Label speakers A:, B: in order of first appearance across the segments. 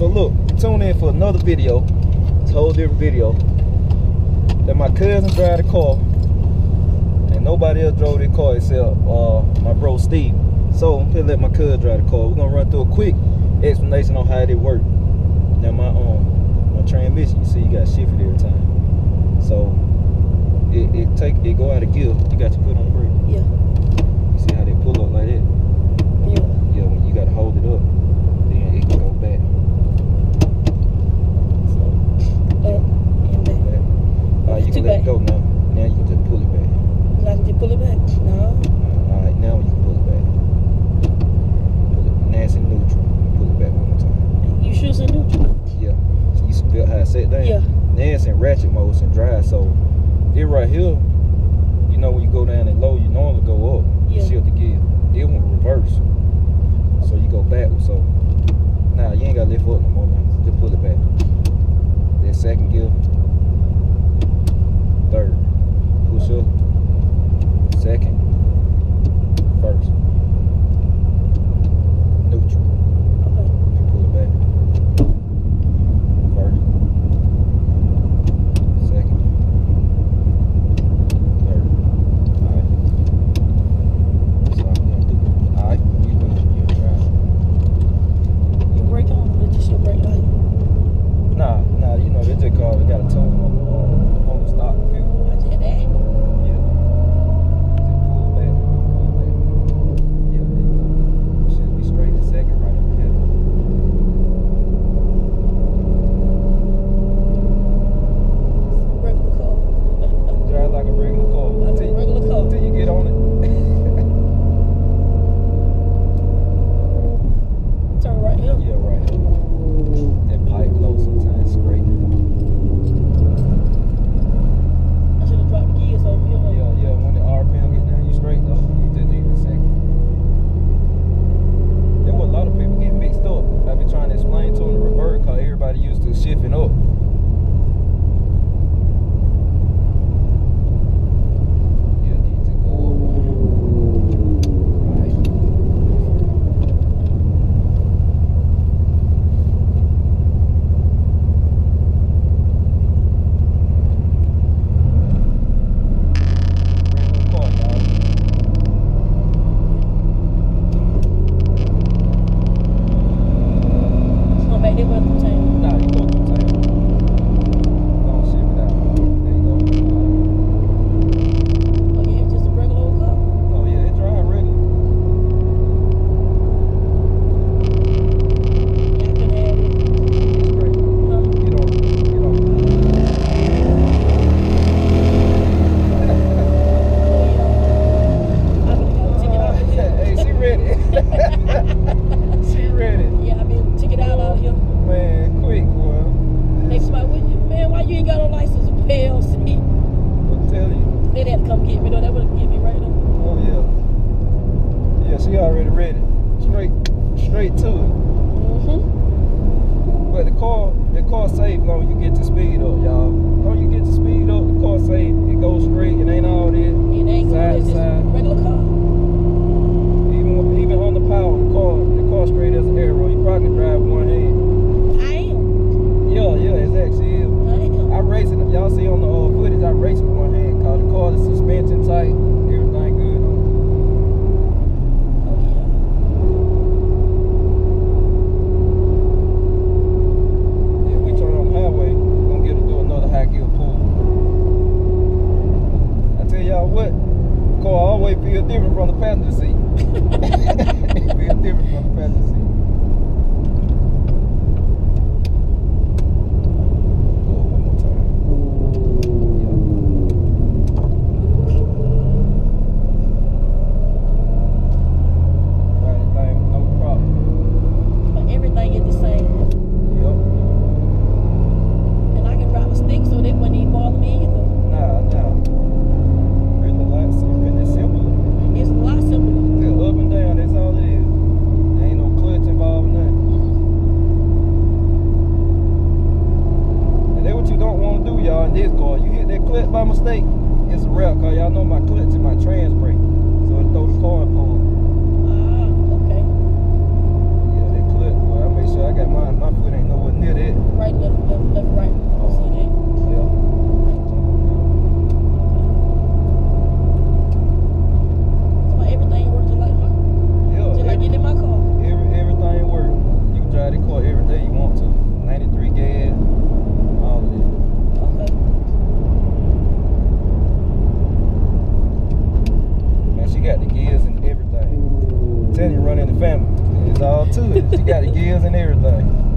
A: So look, tune in for another video. It's a whole different video. That my cousin drive the car, and nobody else drove the car except my bro Steve. So I'm gonna let my cousin drive the car. We're gonna run through a quick explanation on how it works. Now my transmission, you see, you got shifted every time. So it go out of gear. You got to put on the brake.
B: Yeah.
A: You see how they pull up like that?
B: Yeah.
A: Yeah, when you got to hold it up, then it can go back. So
B: Up and back.
A: You can let it go now. Now you can just pull it back.
B: I can just pull it back. No.
A: Alright, now you can pull it back. Pull it nice and neutral. Pull it back one more time.
B: You sure it's in neutral?
A: Yeah. So you feel how it set down?
B: Yeah.
A: Now it's in ratchet mode, it's in drive. So it right here, you know when you go down and low, you normally go up.
B: Yeah.
A: Shift the gear. It won't reverse. So you go backwards. So now you ain't gotta lift up no more now. Just pull it back. That second gear. Third. Push up. Second. First. Neutral.
B: Okay.
A: You pull it back. First. Second. Third. Alright. That's all I'm gonna do. Alright, you drive.
B: Your brake on, or just your brake light?
A: Nah, you know, they just call it, got a tune on the stock view.
B: I did that.
A: Yeah. Just pull back. Yeah, there you go. Should be straight in second right up here.
B: Regular car.
A: Drive like a regular car.
B: Like a regular car.
A: Until you get on it.
B: Turn right here.
A: Yeah, right here. That pipe low sometimes straight.
B: I should have dropped the gears over here.
A: Yeah, when the RPM get down, you straight though. You just leave it a second. That's what a lot of people get mixed up. I've been trying to explain to them the reverse because everybody used to shifting up. Yeah, need to go up one. Right. Brand new car, y'all.
B: Just go back there with the tank.
A: Nah, you go through time. Don't shift it out. There you go.
B: Oh yeah, just a regular old car.
A: Oh yeah, it drive regular.
B: Yeah, I couldn't have it.
A: It's great.
B: Huh?
A: Get on.
B: I've been got a ticket out of here.
A: Hey, she ready. She ready.
B: Yeah, I've been ticket out of here.
A: Man, quick, boy.
B: They smile with you, man. Why you ain't got no license to PLC?
A: I'll tell you.
B: They had to come get me though. That would get me right now.
A: Oh yeah. Yeah, she already ready. Straight to it. But the car safe long you get to speed up, y'all. Long you get to speed up, the car safe. It goes straight. It ain't all this.
B: It ain't
A: Side
B: good. It's
A: to
B: just a
A: side.
B: regular car.
A: Even on the power, the car straight as an arrow. You probably can drive one hand.
B: I am.
A: Yeah, exactly. She is.
B: I am.
A: I race it. Y'all see on the footage, I race with one hand. Cause the car, the suspension tight, everything good on it.
B: Oh yeah.
A: If we turn on the highway, we're gonna get to do another high gear pull. I tell y'all what, the car always feel different from the passenger seat. It feel different from the passenger seat. Go up one more time. Yeah. Right, thing, no problem.
B: But everything is the same.
A: Yep.
B: And I can drive a stick so they wouldn't even bother me either.
A: Nah. Really simple.
B: It's a lot simpler.
A: Still up everything. I'm telling you, running the family. It's all to it. She got the gears and everything.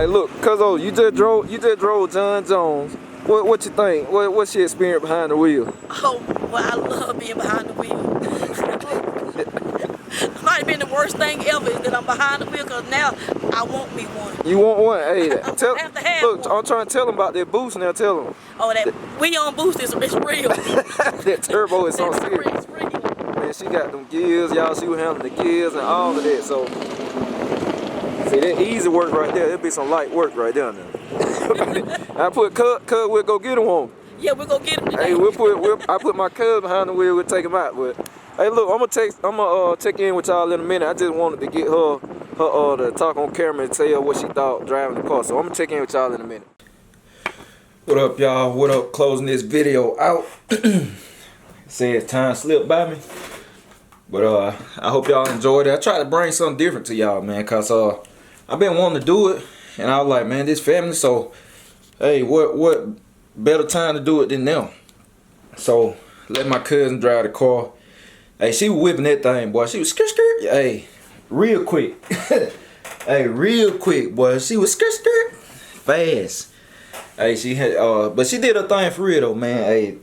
A: Look, Cuzzo, you just drove John Jones. What you think? What's your experience behind the wheel?
B: Oh, well, I love being behind the wheel. Might have been the worst thing ever is that I'm behind the wheel because now I want me one.
A: You want one? Hey,
B: I have to have
A: look,
B: one.
A: I'm trying to tell them about that boost now. Tell them.
B: Oh, that we on boost is real.
A: That turbo is on serious.
B: It's real.
A: Man, she got them gears, y'all. She was handling the gears and all of that. So, see, that easy work right there. It'll be some light work right there now. I put Cuz, we'll go get him on.
B: Yeah, we'll go get him today.
A: Hey, I put my Cuz behind the wheel. We'll take him out. But hey, look, I'm gonna check in with y'all in a minute. I just wanted to get her to talk on camera and tell her what she thought driving the car. So I'm gonna check in with y'all in a minute. What up, y'all? What up? Closing this video out. Says time slipped by me. But I hope y'all enjoyed it. I tried to bring something different to y'all, man, cause I've been wanting to do it, and I was like, man, this family. So, hey, what better time to do it than now? So, let my cousin drive the car. Hey, she was whipping that thing, boy. She was skirt. Hey, real quick. Hey, real quick, boy. She was skirt fast. Hey, she had but she did her thing for real though, man. Hey,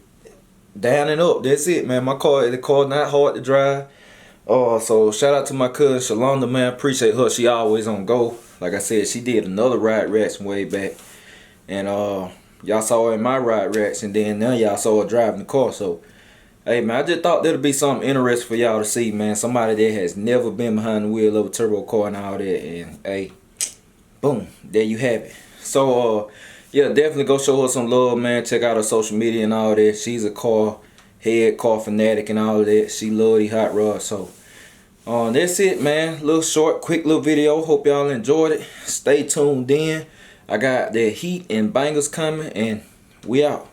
A: down and up. That's it, man. The car not hard to drive. So shout out to my cousin Shalonda, man. Appreciate her. She always on go. Like I said, she did another ride racks way back, and y'all saw her in my ride racks, and then now y'all saw her driving the car. So, hey, man, I just thought that'd be something interesting for y'all to see, man. Somebody that has never been behind the wheel of a turbo car and all that, and hey, boom, there you have it. So, yeah, definitely go show her some love, man. Check out her social media and all that. She's a car head, car fanatic and all that. She love these hot rods. So, that's it, man. Little short, quick little video. Hope y'all enjoyed it. Stay tuned in. I got the heat and bangers coming, and we out.